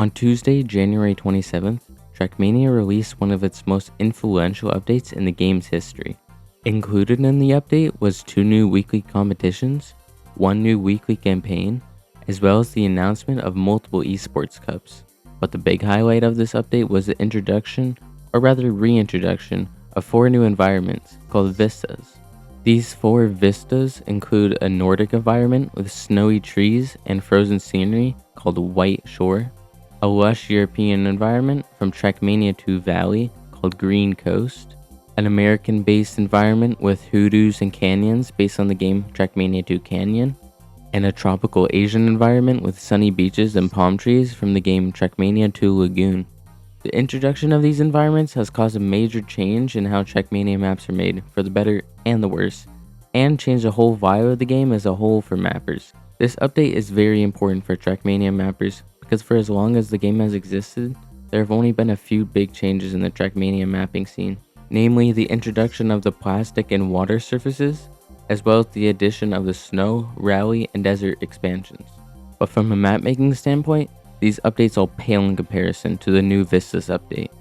On Tuesday, January 27th, Trackmania released one of its most influential updates in the game's history. Included in the update was 2 new weekly competitions, 1 new weekly campaign, as well as the announcement of multiple esports cups. But the big highlight of this update was the introduction, or rather reintroduction, of 4 new environments called Vistas. These 4 vistas include a Nordic environment with snowy trees and frozen scenery called White Shore, a lush European environment from Trackmania 2 Valley called Green Coast, an American-based environment with hoodoos and canyons based on the game Trackmania 2 Canyon, and a tropical Asian environment with sunny beaches and palm trees from the game Trackmania 2 Lagoon. The introduction of these environments has caused a major change in how Trackmania maps are made, for the better and the worse, and changed the whole vibe of the game as a whole for mappers. This update is very important for Trackmania mappers because for as long as the game has existed, there have only been a few big changes in the Trackmania mapping scene, namely the introduction of the plastic and water surfaces, as well as the addition of the snow, rally, and desert expansions. But from a mapmaking standpoint, these updates all pale in comparison to the new Vistas update.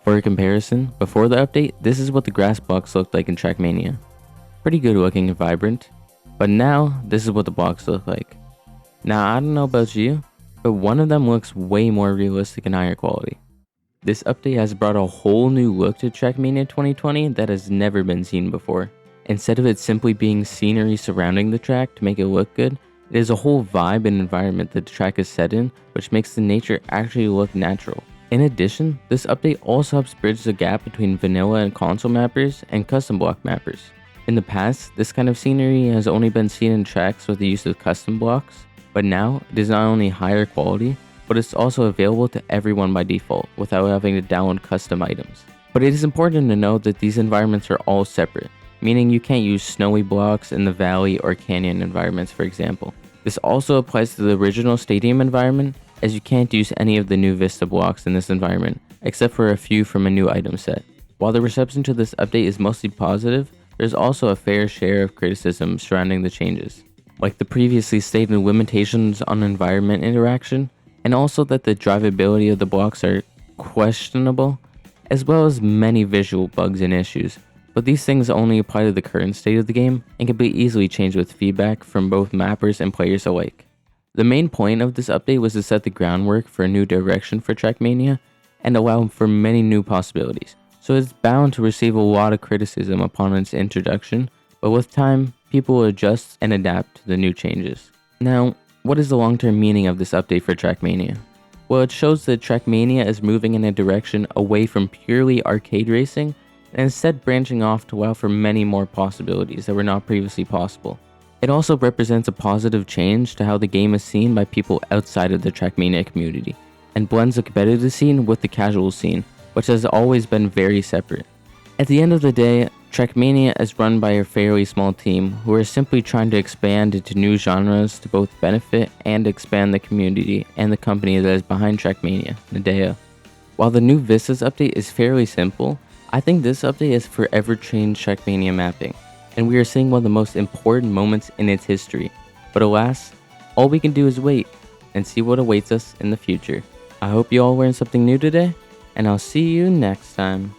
For a comparison, before the update, this is what the grass blocks looked like in Trackmania. Pretty good looking and vibrant. But now, this is what the blocks look like. Now, I don't know about you, but one of them looks way more realistic and higher quality. This update has brought a whole new look to Trackmania 2020 that has never been seen before. Instead of it simply being scenery surrounding the track to make it look good, it is a whole vibe and environment that the track is set in, which makes the nature actually look natural. In addition, this update also helps bridge the gap between vanilla and console mappers and custom block mappers. In the past, this kind of scenery has only been seen in tracks with the use of custom blocks, but now it is not only higher quality, but it's also available to everyone by default without having to download custom items. But it is important to note that these environments are all separate, meaning you can't use snowy blocks in the valley or canyon environments, for example. This also applies to the original stadium environment, as you can't use any of the new Vista blocks in this environment, except for a few from a new item set. While the reception to this update is mostly positive, there's also a fair share of criticism surrounding the changes, like the previously stated limitations on environment interaction, and also that the drivability of the blocks are questionable, as well as many visual bugs and issues. But these things only apply to the current state of the game and can be easily changed with feedback from both mappers and players alike. The main point of this update was to set the groundwork for a new direction for Trackmania and allow for many new possibilities, so it's bound to receive a lot of criticism upon its introduction, but with time, people will adjust and adapt to the new changes. Now, what is the long-term meaning of this update for Trackmania? Well, it shows that Trackmania is moving in a direction away from purely arcade racing and instead branching off to allow for many more possibilities that were not previously possible. It also represents a positive change to how the game is seen by people outside of the Trackmania community, and blends the competitive scene with the casual scene, which has always been very separate. At the end of the day, Trackmania is run by a fairly small team who are simply trying to expand into new genres to both benefit and expand the community and the company that is behind Trackmania, Nadeo. While the new Vistas update is fairly simple, I think this update has forever changed Trackmania mapping, and we are seeing one of the most important moments in its history. But alas, all we can do is wait and see what awaits us in the future. I hope you all learned something new today, and I'll see you next time.